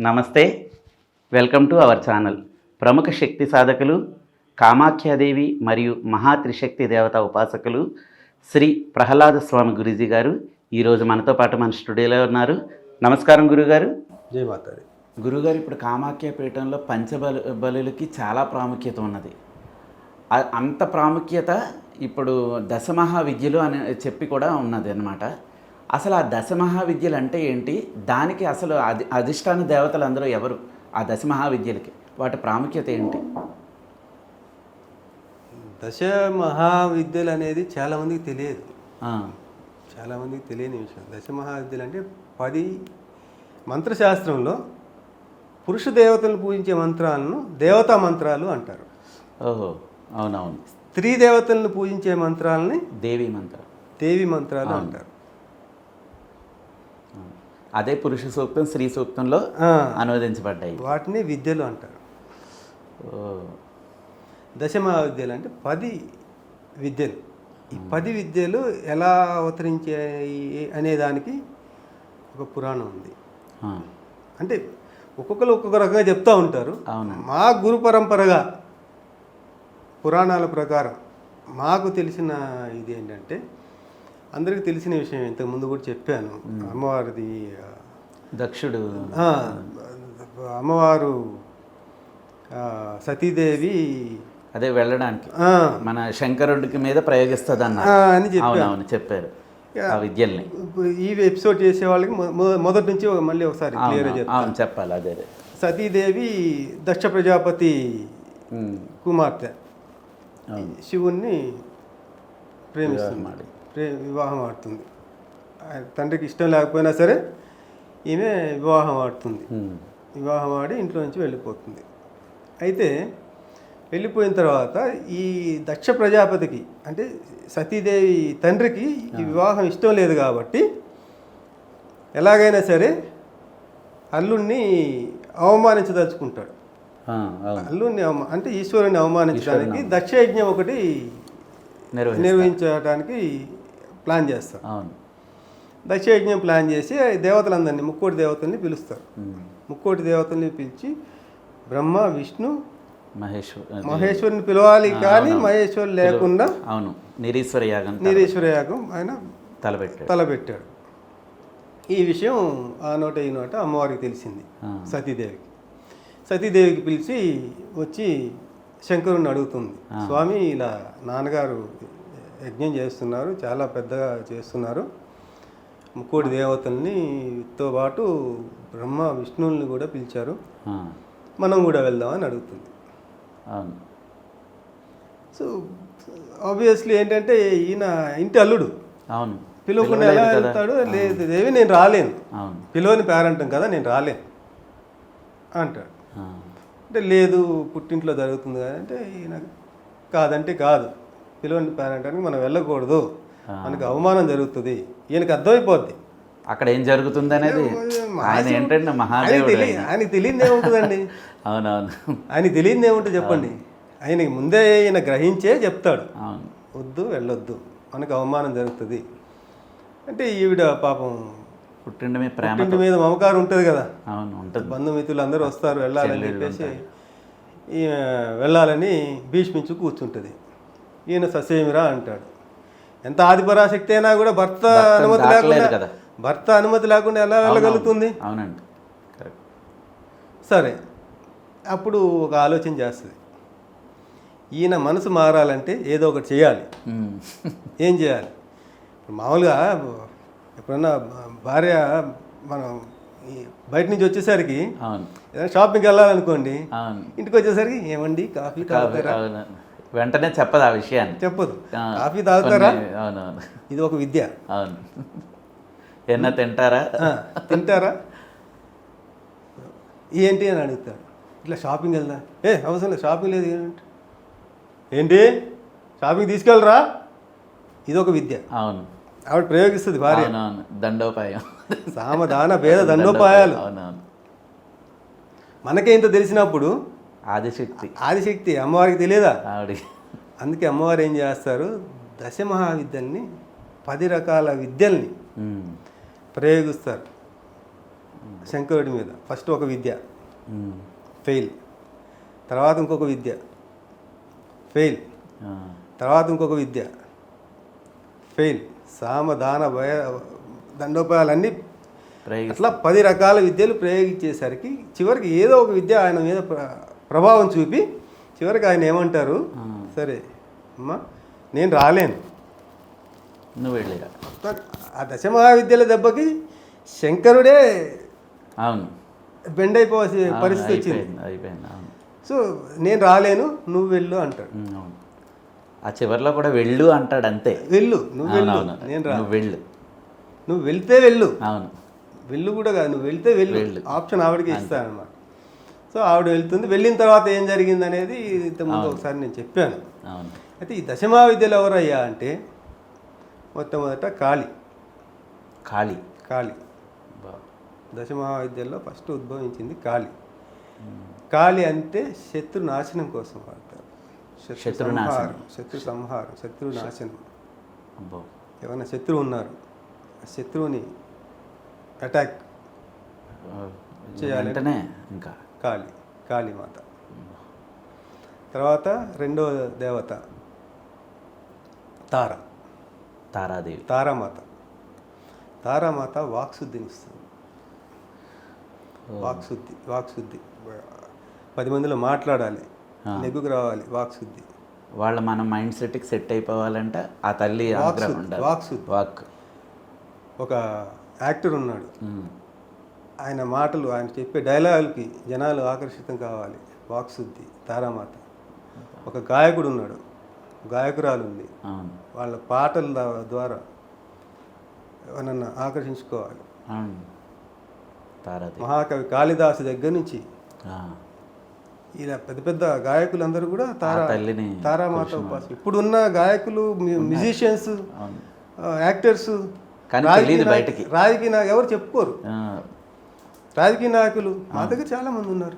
నమస్తే, welcome to our channel. ప్రముఖ శక్తి సాధకులు, కామాఖ్యాదేవి మరియు మహాత్రిశక్తి దేవత ఉపాసకులు శ్రీ ప్రహ్లాద స్వామి గురూజీ గారు ఈరోజు మనతో పాటు మన స్టూడియోలో ఉన్నారు. నమస్కారం గురుగారు. జై మాతాది. గురుగారు, ఇప్పుడు కామాఖ్య పీఠంలో బలులకి చాలా ప్రాముఖ్యత ఉన్నది. అంత ప్రాముఖ్యత ఇప్పుడు దశమహావిద్యలు అని చెప్పి కూడా ఉన్నది అన్నమాట. అసలు ఆ దశమహావిద్యలు అంటే ఏంటి? దానికి అసలు అధిష్టాన దేవతలు అందరూ ఎవరు? ఆ దశమహావిద్యలకి వాటి ప్రాముఖ్యత ఏంటి? దశ మహావిద్యలు అనేది చాలామందికి తెలియదు. చాలామందికి తెలియని విషయం. దశ మహావిద్యలు అంటే 10 మంత్రశాస్త్రంలో పురుష దేవతలను పూజించే మంత్రాలను దేవతా మంత్రాలు అంటారు. ఓహో, అవునవును. స్త్రీ దేవతలను పూజించే మంత్రాలని దేవి మంత్రాలు అంటారు. అదే పురుష సూక్తం, స్త్రీ సూక్తంలో అనువదించబడ్డాయి. వాటిని విద్యలు అంటారు. దశ మహావిద్యలు అంటే 10 విద్యలు. ఈ 10 విద్యలు ఎలా అవతరించాయి అనే దానికి ఒక పురాణం ఉంది. అంటే ఒక్కొక్కరు ఒక్కొక్క రకంగా చెప్తూ ఉంటారు. మా గురు పరంపరగా పురాణాల ప్రకారం మాకు తెలిసిన ఇది ఏంటంటే, అందరికీ తెలిసిన విషయం, ఇంతకుముందు కూడా చెప్పాను. అమ్మవారిది దక్షుడు, అమ్మవారు సతీదేవి అదే వెళ్ళడానికి మన శంకరుడికి మీద ప్రయోగిస్తుంది అని చెప్పారు. ఆ విద్యల్ని ఈ ఎపిసోడ్ చేసే వాళ్ళకి మొదటి నుంచి మళ్ళీ ఒకసారి క్లియర్గా చెప్పాలి. అదే సతీదేవి దక్ష ప్రజాపతి కుమార్తె శివుణ్ణి ప్రేమిస్తుంది, వివాహం ఆడుతుంది. తండ్రికి ఇష్టం లేకపోయినా సరే ఈమె వివాహం ఆడుతుంది. వివాహం ఆడి ఇంట్లో నుంచి వెళ్ళిపోతుంది. అయితే వెళ్ళిపోయిన తర్వాత ఈ దక్ష ప్రజాపతికి అంటే సతీదేవి తండ్రికి ఈ వివాహం ఇష్టం లేదు కాబట్టి ఎలాగైనా సరే అల్లుణ్ణి అవమానించదలుచుకుంటాడు. అల్లుణ్ణి అంటే ఈశ్వరుని అవమానించడానికి దక్షయజ్ఞం ఒకటి నిర్వహించడానికి ప్లాన్ చేస్తారు. దక్షయజ్ఞం ప్లాన్ చేసి దేవతలందరినీ, ముక్కోటి దేవతల్ని పిలుస్తారు. ముక్కోటి దేవతల్ని పిలిచి బ్రహ్మ, విష్ణు, మహేశ్వరుని పిలవాలి. కానీ మహేశ్వరు లేకుండా నిరీశ్వర యాగం ఆయన తలపెట్టాడు. ఈ విషయం ఆ నోట ఈ నోట అమ్మవారికి తెలిసింది. సతీదేవికి పిలిచి వచ్చి శంకరుని అడుగుతుంది, స్వామి ఇలా నాన్నగారు యజ్ఞం చేస్తున్నారు, చాలా పెద్దగా చేస్తున్నారు, ముక్కోటి దేవతల్నితో పాటు బ్రహ్మ విష్ణువుల్ని కూడా పిలిచారు, మనం కూడా వెళ్దామని అడుగుతుంది. సో ఆబ్వియస్లీ ఏంటంటే ఈయన ఇంటి అల్లుడు, పిలవకుండా ఎలా వెళ్తాడు? లేదు దేవి, నేను రాలేను, పిలవని పేరంటం కదా, నేను రాలేను అంటాడు. అంటే లేదు, పుట్టింట్లో జరుగుతుంది కదా అంటే ఈయన కాదంటే కాదు, పిలవని పేరంటానికి మనం వెళ్ళకూడదు, మనకి అవమానం జరుగుతుంది. ఈయనకి అర్థమైపోద్ది అక్కడ ఏం జరుగుతుంది అనేది. ఆయనకి తెలియదు ఏముంటుందండి. ఆయనకి తెలియదు ఏముంటుంది చెప్పండి. ఆయనకి ముందే ఈయన గ్రహించే చెప్తాడు, వద్దు, వెళ్ళొద్దు, మనకు అవమానం జరుగుతుంది అంటే. ఈవిడ పాపం పుట్టింటి మీద మమకారం ఉంటుంది కదా, బంధుమిత్రులు అందరూ వస్తారు, వెళ్ళాలని చెప్పేసి వెళ్ళాలని భీష్మించు కూర్చుంటుంది. ఈయన ససేమిరా అంటాడు. ఎంత ఆదిపరాశక్తి అయినా కూడా భర్త అనుమతి లేకుండా ఎలా వెళ్ళగలుగుతుంది? సరే, అప్పుడు ఒక ఆలోచన చేస్తుంది, ఈయన మనసు మారాలంటే ఏదో ఒకటి చేయాలి. ఏం చేయాలి? మామూలుగా ఎప్పుడన్నా భార్య మనం బయట నుంచి వచ్చేసరికి ఏదైనా షాపింగ్కి వెళ్ళాలనుకోండి, ఇంటికి వచ్చేసరికి ఏమండి కాఫీ తాగుతారా? వెంటనే చెప్పదు, ఆ విషయాన్ని చెప్పదు. కాఫీ తాగుతారా? ఇది ఒక విద్య. ఏమన్నా తింటారా ఏంటి అని అడుగుతాడు. ఇట్లా షాపింగ్ వెళ్దా? అవసరం లేదు, షాపింగ్ లేదు ఏంటి, షాపింగ్ తీసుకెళ్ళరా? ఇది ఒక విద్య. ఆవిడ ప్రయోగిస్తుంది భార్య. దండోపాయం, సామధాన భేద దండోపాయాలు. మనకే ఇంత తెలిసినప్పుడు ఆదిశక్తి అమ్మవారికి తెలియదా? అందుకే అమ్మవారు ఏం చేస్తారు, దశ మహావిద్యల్ని 10 రకాల విద్యల్ని ప్రయోగిస్తారు. శంకరుడి మీద. ఫస్ట్ ఒక విద్య ఉమ్. ఫెయిల్, తర్వాత ఇంకొక విద్య ఫెయిల్, ఆ. తర్వాత ఇంకొక విద్య ఫెయిల్, సామ దాన భయ దండోపాయాలన్నీ ప్రయోగి- అట్లా 10 రకాల విద్యలు ప్రయోగించేసరికి చివరికి ఏదో ఒక విద్య ఆయన మీద ప్రభావం చూపి చివరికి ఆయన ఏమంటారు, సరే అమ్మా నేను రాలేను. నువ్వు వెళ్ళిరా. ఆ దశమహావిద్యల దెబ్బకి శంకరుడే అవును. బెండ్ అయిపోవాల్సిన పరిస్థితి వచ్చింది. అయిపోయింది అయిపోయింది. అవును. సో నేను రాలేను, నువ్వు వెళ్ళు అంటాడు. అవును. ఆ చివరిలో కూడా వెళ్ళు అంటాడు అంతే. వెళ్ళు, నువ్వు వెళ్ళు, అవును. నేను రా. నువ్వు వెళ్ళు. నువ్వు వెళ్తే వెళ్ళు, అవును. వెళ్ళు కూడా కాదు, నువ్వు వెళ్తే వెళ్ళు వెళ్ళు. ఆప్షన్ ఆవిడకి ఇస్తానమాట. సో ఆవిడ వెళ్తుంది. వెళ్ళిన తర్వాత ఏం జరిగింది అనేది ఇంతకుముందు ఒకసారి నేను చెప్పాను. అవును. అయితే ఈ దశమహావిద్యలు ఎవరయ్యా అంటే మొట్టమొదట కాళి. ఖాళీ. కాళి బా. దశమహావిద్యల్లో ఫస్ట్ ఉద్భవించింది కాళి. కాళి అంటే శత్రు నాశనం కోసం వాడతారు. శత్రు నాశనం. శత్రు సంహారం, శత్రు నాశనం. అబ్బో. ఏమైనా శత్రువు ఉన్నారు, ఆ శత్రువుని అటాక్ చేయాలి. వెంటనే ఇంకా కాళి, కాళీమాత. తర్వాత రెండో దేవత తార, తారాదేవి. తారామాత. తారామాత వాక్శుద్ధిని ఇస్తుంది. వాక్శుద్ధి, వాక్శుద్ధి 10 మందిలో మాట్లాడాలి, నెగ్గుకు రావాలి, వాక్శుద్ధి. వాళ్ళ మన మైండ్ సెట్కి సెట్ అయిపోవాలంటే ఆ తల్లి అనుగ్రహం ఉండాలి. వాక్శుద్ధి. వాక్. ఒక యాక్టర్ ఉన్నాడు, ఆయన మాటలు, ఆయన చెప్పే డైలాగులకి జనాలు ఆకర్షితం కావాలి, వాక్శుద్ధి, తారామాత. ఒక గాయకుడు ఉన్నాడు, గాయకురాలు ఉంది, అవును. వాళ్ళ పాటల ద్వారా ఎవరన్నా ఆకర్షించుకోవాలి. అవును. తారాదేవి. మహాకవి కాళిదాసు దగ్గర నుంచి ఆ. ఇలా పెద్ద పెద్ద గాయకులందరూ కూడా ఆ తల్లిని తారామాత ఉపాసన. ఇప్పుడున్న గాయకులు, మ్యూజిషియన్స్, అవును. యాక్టర్స్, కానీ తెలియదు బయటికి. రాజకీయ నాయకులు ఎవరు చెప్పుకోరు. ఆ. రాజకీయ నాయకులు మా దగ్గర చాలా మంది ఉన్నారు,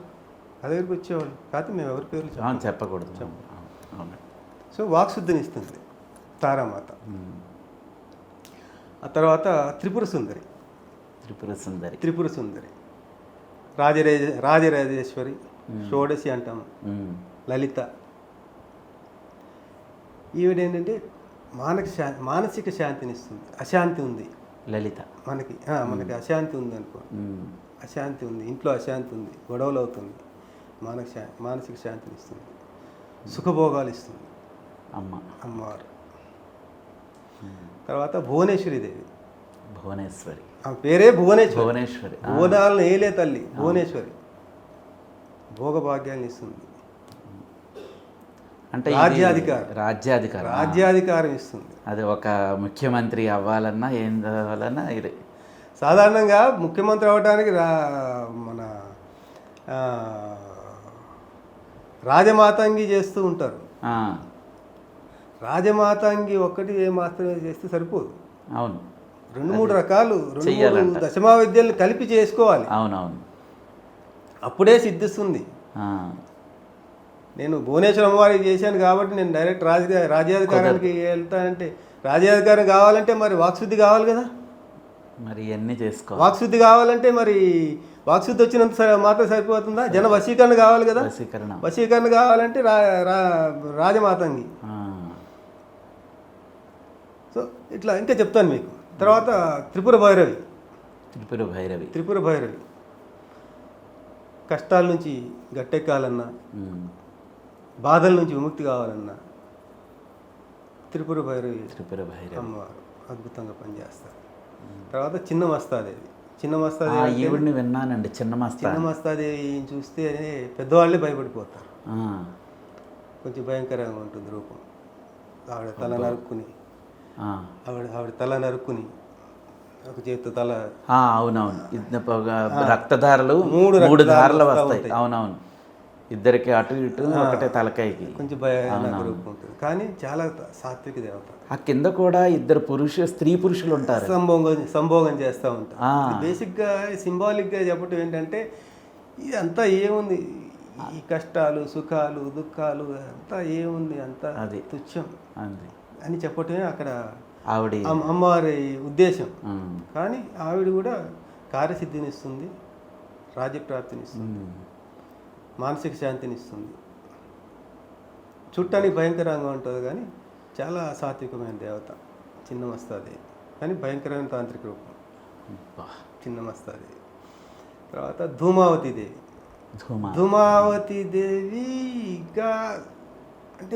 మా దగ్గరికి వచ్చేవాళ్ళు, కాకపోతే మేము ఎవరి పేర్లు చెప్పం. అవును, చెప్పకూడదు. అవును. సో వాక్శుద్ధిని ఇస్తుంది తారామాత. ఉమ్. ఆ తర్వాత త్రిపుర సుందరి. త్రిపుర సుందరి. త్రిపుర సుందరి, రాజరాజేశ్వరి, షోడశి అంటాము, లలిత. ఈవిడేంటంటే మానసిక శాంతిని ఇస్తుంది. అశాంతి ఉంది లలిత. మనకి అశాంతి ఉంది అనుకో, అశాంతి ఉంది, ఇంట్లో అశాంతి ఉంది, గొడవలు అవుతుంది, మానసిక శాంతిని ఇస్తుంది, సుఖభోగాలు ఇస్తుంది అమ్మవారు. తర్వాత భువనేశ్వరి దేవి. భువనేశ్వరి. ఆమె పేరే భువనేశ్వరి. భువనేశ్వరి. భువనాలను ఏలే తల్లి భువనేశ్వరి. భోగభాగ్యాలను ఇస్తుంది, అంటే రాజ్యాధికారం ఇస్తుంది. అది ఒక ముఖ్యమంత్రి అవ్వాలన్నా ఏం అవ్వాలన్నా ఇది సాధారణంగా ముఖ్యమంత్రి అవ్వడానికి మన రాజమాతంగి చేస్తూ ఉంటారు. రాజమాతంగి ఒక్కటి మాత్రమే చేస్తే సరిపోదు. అవును. 2-3 రకాలు, 2-3 దశమహావిద్యలను కలిపి చేసుకోవాలి. అవునవును. అప్పుడే సిద్ధిస్తుంది. నేను భువనేశ్వరం అమ్మవారికి చేశాను కాబట్టి నేను డైరెక్ట్ రాజ్యాధికారానికి వెళ్తానంటే, రాజ్యాధికారం కావాలంటే మరి వాక్శుద్ధి కావాలి కదా. మరి ఇవన్నీ చేసుకోవాలి. వాక్శుద్ధి కావాలంటే మరి వాక్శుద్ధి వచ్చినంత మాత్రం సరిపోతుందా? జన వశీకరణ కావాలి కదా. వశీకరణ కావాలంటే రాజమాతంగి. సో ఇట్లా ఇంకా చెప్తాను మీకు. తర్వాత త్రిపుర భైరవి. త్రిపుర భైరవి కష్టాల నుంచి గట్టెక్కాలన్నా, బాధల నుంచి విముక్తి కావాలన్నా త్రిపుర భైరవి అమ్మవారు అద్భుతంగా పనిచేస్తారు. తర్వాత చిన్నమస్తాదేవి విన్నానండి. చిన్నమస్తాదేవి చూస్తే పెద్దవాళ్ళే భయపడిపోతారు. కొంచెం భయంకరంగా ఉంటుంది రూపం. ఆవిడ తల నరుక్కుని ఒక చేతి తల. అవునవును. రక్తధారలు 3 ధారలు వస్తాయి. అవునవును. ఇద్దరికి అటు ఇటు ఒకటే తలకాయకి. కొంచెం భయంకరంగా రూపం ఉంటుంది, కానీ చాలా సాత్విక దేవత. ఆ కింద కూడా 2 స్త్రీ పురుషులు ఉంటారు, సంభోగం చేస్తూ ఉంటారు. బేసిక్గా సింబాలిక్గా చెప్పడం ఏంటంటే ఇదంతా ఏముంది, ఈ కష్టాలు సుఖాలు దుఃఖాలు అంతా ఏముంది, అంతా అది తుచ్చం అని చెప్పటమే అక్కడ ఆవిడ అమ్మవారి ఉద్దేశం. కానీ ఆవిడ కూడా కార్యసిద్ధినిస్తుంది, రాజ్యప్రాప్తినిస్తుంది, మానసిక శాంతినిస్తుంది. చూడటానికి భయంకరంగా ఉంటుంది కానీ చాలా సాత్వికమైన దేవత చిన్నమస్తాదేవి. కానీ భయంకరమైన తాంత్రిక రూపం చిన్నమస్తాదేవి. తర్వాత ధూమావతి దేవి. ధూమావతి దేవి ఇంకా అంటే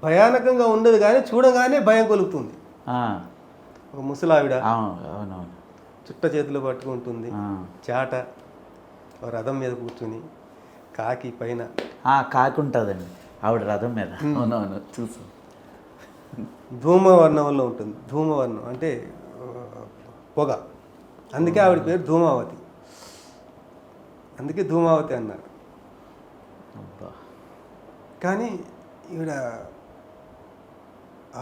భయానకంగా ఉండదు కానీ చూడగానే భయం కలుగుతుంది. ఒక ముసలావిడ చుట్ట చేతిలో పట్టుకుంటుంది, చాట రథం మీద కూర్చుని, కాకి పైన కాకి ఉంటుందండి ఆవిడ రథం మీద. అవునవును చూసాం. ధూమవర్ణంలో ఉంటుంది. ధూమవర్ణం అంటే పొగ, అందుకే ఆవిడ పేరు ధూమావతి. అందుకే ధూమావతి అన్నారు. కానీ ఈవిడ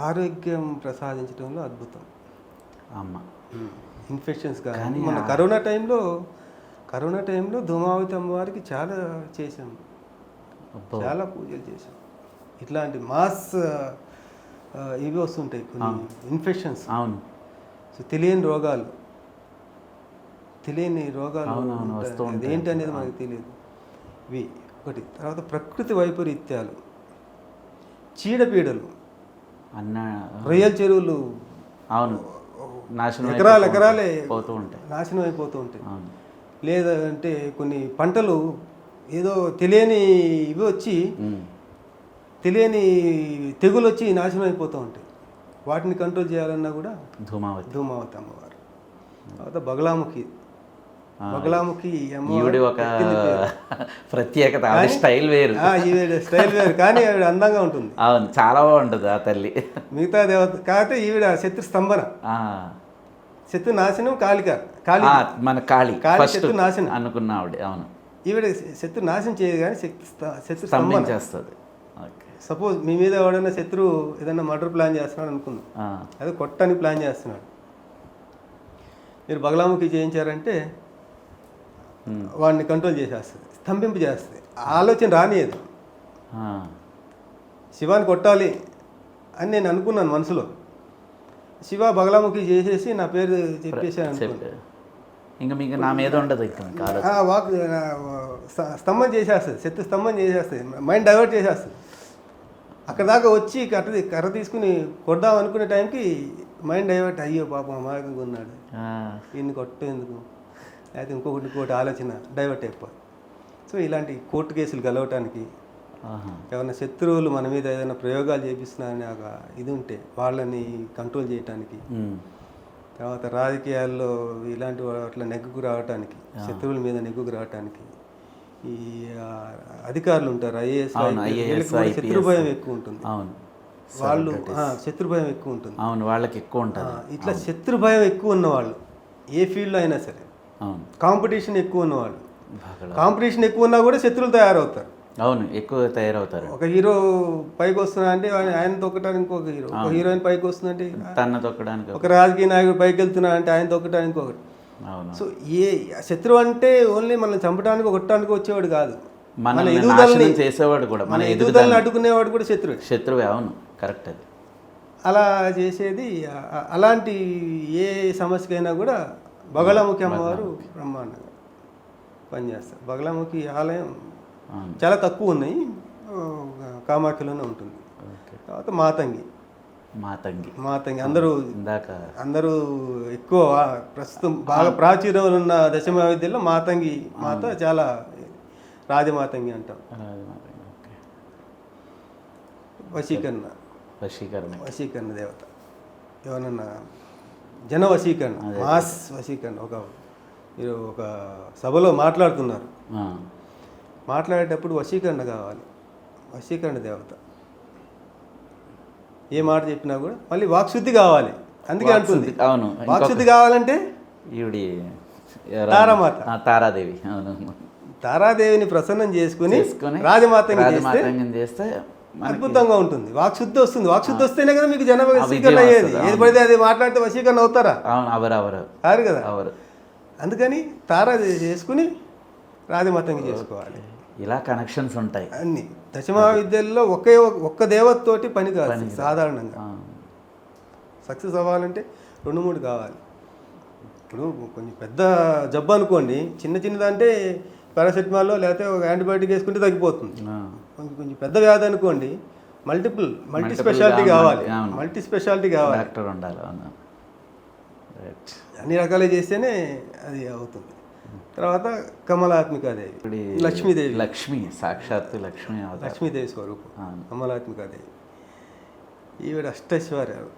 ఆరోగ్యం ప్రసాదించడంలో అద్భుతం. అమ్మ ఇన్ఫెక్షన్స్ కానీ మన కరోనా టైంలో ధూమావతి అమ్మవారికి చాలా చేశాము, చాలా పూజలు చేశాం. ఇట్లాంటి మాస్ ఇవి వస్తుంటాయి కొన్ని ఇన్ఫెక్షన్స్. అవును. సో తెలియని రోగాలు ఏంటి అనేది మనకు తెలియదు. ఇవి ఒకటి. తర్వాత ప్రకృతి వైపరీత్యాలు, చీడపీడలు, రొయ్యల చెరువులు అవును ఎకరాలే పోతూ ఉంటాయి, నాశనం అయిపోతూ ఉంటాయి. లేదంటే కొన్ని పంటలు ఏదో తెలియని ఇవి వచ్చి తెలియని తెగులు వచ్చి నాశనం అయిపోతూ ఉంటాయి. వాటిని కంట్రోల్ చేయాలన్నా కూడా ధూమావతి అమ్మవారు. తర్వాత బగలాముఖి అమ్మవారు ఒక ప్రత్యేకత, స్టైల్ వేరు. స్టైల్ వేరు కానీ ఆవిడ అందంగా ఉంటుంది. అవును, చాలా బాగుంటుంది ఆ తల్లి. మిగతా దేవత కాకపోతే ఈవిడ శత్రు స్తంభన, శత్రు నాశనం, మన కాళీ శత్రు నాశనం అనుకున్న ఆవిడ. అవును, ఈవిడ శత్రు నాశనం చేయదు కానీ శత్రు స్తంభన చేస్తుంది. సపోజ్ మీ మీద ఎవడైనా శత్రువు ఏదైనా మర్డర్ ప్లాన్ చేస్తున్నాడు అనుకుందాం, అదే కొట్టని ప్లాన్ చేస్తున్నాడు, మీరు బగలాముఖి చేయించారంటే వాడిని కంట్రోల్ చేసేస్తుంది, స్తంభింపు చేస్తుంది, ఆలోచన రానియదు. శివాని కొట్టాలి అని నేను అనుకున్నాను మనసులో, శివ బగలాముఖి చేసేసి నా పేరు చెప్పేసాను, ఇంకా మీకు నా మీద ఉండదు, స్తంభం చేసేస్తుంది, శత్రు స్తంభం చేసేస్తుంది, మైండ్ డైవర్ట్ చేసేస్తుంది. అక్కడ దాకా వచ్చి కర్ర తీసుకుని కొడదాం అనుకునే టైంకి మైండ్ డైవర్ట్, అయ్యో పాపం అమాయకంగా ఉన్నాడు, ఈయన్ని కొట్టేందుకు, అయితే ఇంకొకటి ఆలోచన డైవర్ట్ అయిపోయి. సో ఇలాంటి కోర్టు కేసులు గెలవటానికి, ఏమైనా శత్రువులు మన మీద ఏదైనా ప్రయోగాలు చేపిస్తున్నారని ఒక ఇది ఉంటే వాళ్ళని కంట్రోల్ చేయటానికి, తర్వాత రాజకీయాల్లో ఇలాంటి అట్లా నెగ్గుకు రావటానికి, శత్రువుల మీద నెగ్గుకు రావటానికి ఈ అధికారులు ఉంటారు, ఐఏఎస్ శత్రుభయం ఎక్కువ ఉంటుంది. వాళ్ళు శత్రుభయం ఎక్కువ ఉంటుంది. అవును, వాళ్ళకి ఎక్కువ ఉంటుంది. ఇట్లా శత్రుభయం ఎక్కువ ఉన్నవాళ్ళు ఏ ఫీల్డ్లో అయినా సరే, కాంపిటీషన్ ఎక్కువ ఉన్నవాళ్ళు, కాంపిటీషన్ ఎక్కువ ఉన్నా కూడా శత్రువులు తయారవుతారు. అవును, ఎక్కువ తయారవుతారు. ఒక హీరో పైకి వస్తున్నా అంటే ఆయన తొక్కడానికి ఇంకొక హీరో, ఒక హీరోయిన్ పైకి వస్తుందంటే తన తొక్కడానికి, ఒక రాజకీయ నాయకుడు పైకి వెళ్తున్నా అంటే ఆయన తొక్కడానికి ఇంకొకటి. సో ఏ శత్రువు అంటే ఓన్లీ మనల్ని చంపడానికి కొట్టడానికి వచ్చేవాడు కాదు, మన ఎదుగుదలని చేసేవాడు కూడా, మన ఎదుగుదలని అడ్డుకునేవాడు కూడా శత్రువే. అవును, కరెక్ట్. అది అలా చేసేది. అలాంటి ఏ సమస్యకైనా కూడా బగలాముఖి అమ్మవారు బ్రహ్మాండంగా పనిచేస్తారు. బగలాముఖి ఆలయం చాలా తక్కువ ఉన్నాయి, కామాఖ్యలోనే ఉంటుంది. తర్వాత మాతంగి అందరూ ఎక్కువ ప్రస్తుతం బాగా ప్రాచుర్యంలో ఉన్న దశమహావిద్యలో మాతంగి మాత చాలా రాజమాతంగి అంటాం. వశీకరణ దేవత, ఏమన్నా జన వశీకరణ, మాస్ వశీకరణ. మీరు ఒక సభలో మాట్లాడుతున్నారు, మాట్లాడేటప్పుడు వశీకరణ కావాలి, వశీకరణ దేవత. ఏ మాట చెప్పినా కూడా మళ్ళీ వాక్శుద్ధి కావాలి, అందుకే అంటుంది. అవును, వాక్శుద్ధి కావాలంటే ఈవిడి తారామాత, తారాదేవి. అవును, తారాదేవిని ప్రసన్నం చేసుకుని రాజమాతంగా చేస్తే అద్భుతంగా ఉంటుంది. వాక్శుద్ధి వస్తుంది. వాక్శుద్ధి వస్తేనే కదా మీకు జన వశీకరణ అయ్యేది. ఏది పడితే అది మాట్లాడితే వశీకరణ అవుతారా? కాదు కదా. అందుకని తారా చేసుకుని రాజమాతంగా చేసుకోవాలి. ఇలా కనెక్షన్స్ ఉంటాయి అన్ని. దశమహావిద్యల్లో ఒక్క దేవతతోటి పని కాదు సాధారణంగా. సక్సెస్ అవ్వాలంటే 2-3 కావాలి. ఇప్పుడు కొంచెం పెద్ద జబ్బు అనుకోండి, చిన్న చిన్నదంటే పారాసెటమాల్ లేకపోతే ఒక యాంటీబయాటిక్ వేసుకుంటే తగ్గిపోతుంది. కొంచెం పెద్ద వ్యాధి అనుకోండి, మల్టీ స్పెషాలిటీ కావాలి, మల్టీ స్పెషాలిటీ కావాలి, డాక్టర్ ఉండాలి. అవును, రైట్. అన్ని రకాలు చేస్తేనే అది అవుతుంది. తర్వాత కమలాత్మికాదేవి, లక్ష్మీదేవి, లక్ష్మి సాక్షాత్తు లక్ష్మి అవతారం. లక్ష్మీదేవి స్వరూపం కమలాత్మికాదేవి. ఈవిడ అష్టైశ్వర్యాలు,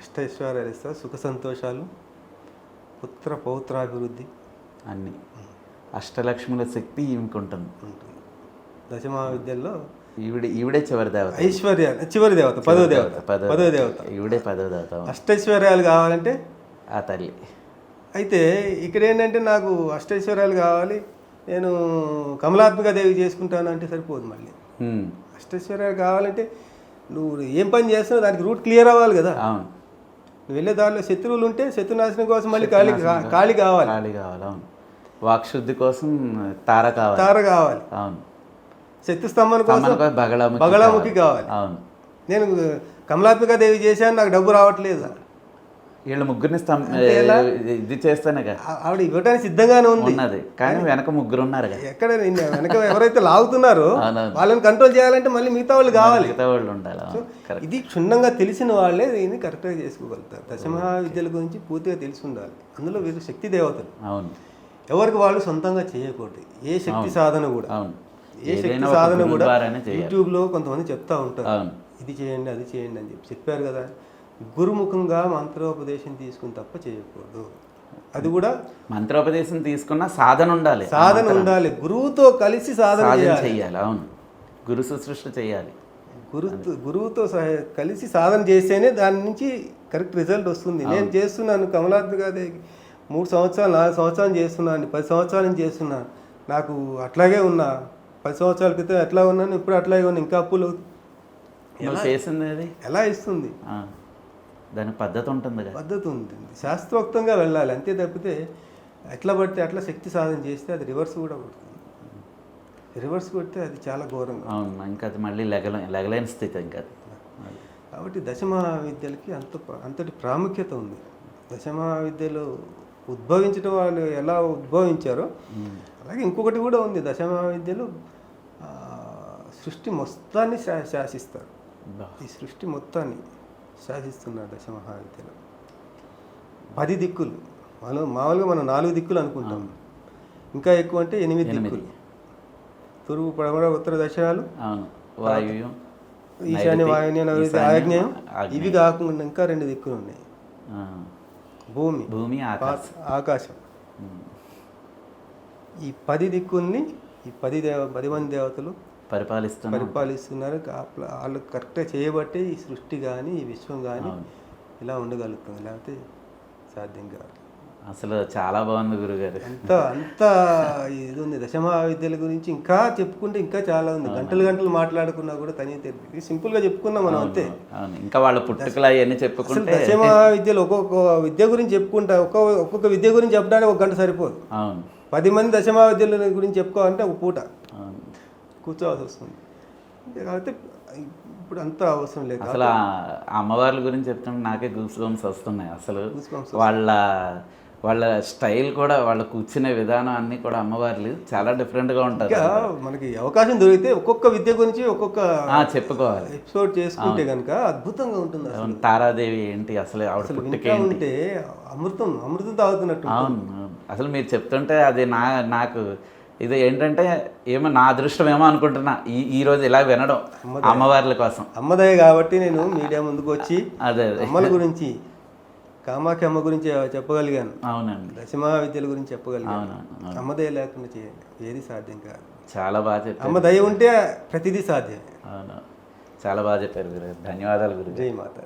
అష్టైశ్వర్యాలు ఇస్తారు, సుఖ సంతోషాలు, పుత్ర పౌత్రాభివృద్ధి అన్నీ. అష్టలక్ష్ముల శక్తి ఈమెకు ఉంటుంది. దశమహావిద్యల్లో ఈవిడే చివరి దేవత. ఐశ్వర్యాలు చివరి దేవత, పదో దేవత. ఈవిడే 10వ దేవత. అష్టైశ్వర్యాలు కావాలంటే ఆ తల్లి. అయితే ఇక్కడ ఏంటంటే నాకు అష్టైశ్వర్యాలు కావాలి, నేను కమలాత్మికాదేవి చేసుకుంటాను అంటే సరిపోదు. మళ్ళీ అష్టైశ్వర్యాలు కావాలంటే నువ్వు ఏం పని చేస్తున్నావు దానికి రూట్ క్లియర్ అవ్వాలి కదా. అవును. నువ్వు వెళ్ళే దారిలో శత్రువులు ఉంటే శత్రునాశనం కోసం మళ్ళీ ఖాళీ కావాలి. అవును. వాక్శుద్ధి కోసం తార కావాలి. అవును. శక్తి స్తంభన కోసం బగళాముఖి కావాలి. అవును. నేను కమలాత్మికాదేవి చేశాను, నాకు డబ్బు రావట్లేదు. వీళ్ళు ముగ్గురిని ఇది చేస్తానే ఆవిడ ఇవ్వడానికి సిద్ధంగానే ఉన్నది, కానీ వెనక ముగ్గురు ఉన్నారు. ఎక్కడ వెనక ఎవరైతే లాగుతున్నారో వాళ్ళని కంట్రోల్ చేయాలంటే మళ్ళీ మిగతా వాళ్ళు కావాలి, మిగతా వాళ్ళు ఉండాలి. ఇది క్షుణ్ణంగా తెలిసిన వాళ్ళే దీన్ని కరెక్ట్గా చేసుకోగలుగుతారు. దశమహావిద్యల గురించి పూర్తిగా తెలిసి ఉండాలి. అందులో వీళ్ళు శక్తి దేవతలు. అవును. ఎవరికి వాళ్ళు సొంతంగా చేయకూడదు. ఏ శక్తి సాధన కూడా, అవును, ఏ శక్తి సాధన కూడా యూట్యూబ్లో కొంతమంది చెప్తా ఉంటారు, ఇది చేయండి అది చేయండి అని చెప్పారు కదా. గురుముఖంగా మంత్రోపదేశం తీసుకుని తప్ప చేయకూడదు. అది కూడా మంత్రోపదేశం తీసుకున్న సాధన ఉండాలి, గురువుతో కలిసి సాధన చేయాలి. అవును, గురు శుశ్రూష చేయాలి. గురువుతో కలిసి సాధన చేస్తేనే దాని నుంచి కరెక్ట్ రిజల్ట్ వస్తుంది. నేను చేస్తున్నాను కమలాత్మికాదేవికి 3 సంవత్సరాలు 4 సంవత్సరాలు చేస్తున్నాను, 10 సంవత్సరాల నుంచి చేస్తున్నాను, నాకు అట్లాగే ఉన్నా. 10 సంవత్సరాల క్రితం ఎట్లా ఉన్నాను, ఇప్పుడు అట్లాగే ఉన్నా, ఇంకా అప్పులు చేసింది అది ఎలా ఇస్తుంది. దానికి పద్ధతి ఉంటుంది, శాస్త్రోక్తంగా వెళ్ళాలి. అంతే తప్పితే ఎట్లా పడితే అట్లా శక్తి సాధన చేస్తే అది రివర్స్ కూడా కొడుతుంది. రివర్స్ కొడితే అది చాలా ఘోరంగా. అవును, ఇంకా అది మళ్ళీ లెగలేని స్థితి ఇంకా. కాబట్టి దశమహావిద్యలకి అంతటి ప్రాముఖ్యత ఉంది. దశమహావిద్యలు ఉద్భవించడం వాళ్ళు ఎలా ఉద్భవించారో అలాగే ఇంకొకటి కూడా ఉంది. దశమహావిద్యలు సృష్టి మొత్తాన్ని శాసిస్తారు. ఈ సృష్టి మొత్తాన్ని శాసిస్తున్నారు దశమహావిద్యలు. 10 దిక్కులు. మామూలుగా మనం 4 దిక్కులు అనుకుంటాం, ఇంకా ఎక్కువ అంటే 8 దిక్కులు. తూర్పు పడమర ఉత్తర దక్షిణాలు, వాయువ్యం, ఈశాన్య వాయువ్య ఆగ్నేయం. ఇవి కాకుండా ఇంకా 2 దిక్కులు ఉన్నాయి, భూమి ఆకాశం. ఈ 10 దిక్కుల్ని ఈ 10 మంది దేవతలు పరిపాలిస్తున్నారు. వాళ్ళు కరెక్ట్గా చేయబట్టే ఈ సృష్టి కానీ ఈ విశ్వం కానీ ఇలా ఉండగలుగుతుంది, లేకపోతే సాధ్యం కాదు. అసలు చాలా బాగుంది గురుగారు. అంత ఇది ఉంది. దశమహావిద్యల గురించి ఇంకా చెప్పుకుంటే ఇంకా చాలా ఉంది. గంటలు మాట్లాడుకున్నా కూడా తని తెలియదు. సింపుల్గా చెప్పుకున్నాం మనం అంతే. ఇంకా వాళ్ళ పుట్టుకలు అవన్నీ చెప్పుకుంటే దశమహావిద్యలు ఒక్కొక్క విద్య గురించి చెప్పుకుంటా, ఒక్కొక్క విద్య గురించి చెప్పడానికి 1 గంట సరిపోదు. 10 మంది దశమహావిద్యల గురించి చెప్పుకోవాలంటే ఒక పూట కూర్చోవాల్సి వస్తుంది. కాబట్టి ఇప్పుడు అంత అవసరం లేదు. అసలు అమ్మవార్ల గురించి చెప్తుంటే నాకే గూస్ బంప్స్ వస్తున్నాయి. అసలు వాళ్ళ స్టైల్ కూడా, వాళ్ళ కూర్చునే విధానం అన్నీ కూడా అమ్మవార్లు చాలా డిఫరెంట్గా ఉంటారు. ఇంకా మనకి అవకాశం దొరికితే ఒక్కొక్క విద్య గురించి ఒక్కొక్క చెప్పుకోవాలి, ఎపిసోడ్ చేసుకుంటే కనుక అద్భుతంగా ఉంటుంది. తారాదేవి ఏంటి అసలు, ఆవిడ ఉంటే అమృతం తాగుతున్నట్టు. అవును, అసలు మీరు చెప్తుంటే అది నాకు ఇది ఏంటంటే ఏమో నా అదృష్టం ఏమో అనుకుంటున్నా ఈ రోజు ఇలా వినడం అమ్మవార్ల కోసం. అమ్మదయ కాబట్టి నేను మీడియా ముందుకు వచ్చి అమ్మల గురించి, కామాఖ్య అమ్మ గురించి చెప్పగలిగాను. అవునండి. దశమహావిద్యల గురించి చెప్పగలిగాను. అమ్మదయ లేకుండా చేయండి ఏది సాధ్యం కాదు. చాలా బాగా చెప్పారు. అమ్మదయ ఉంటే ప్రతిదీ సాధ్యం. అవును, చాలా బాగా చెప్పారు గురు. ధన్యవాదాలు గురు. జై మాత.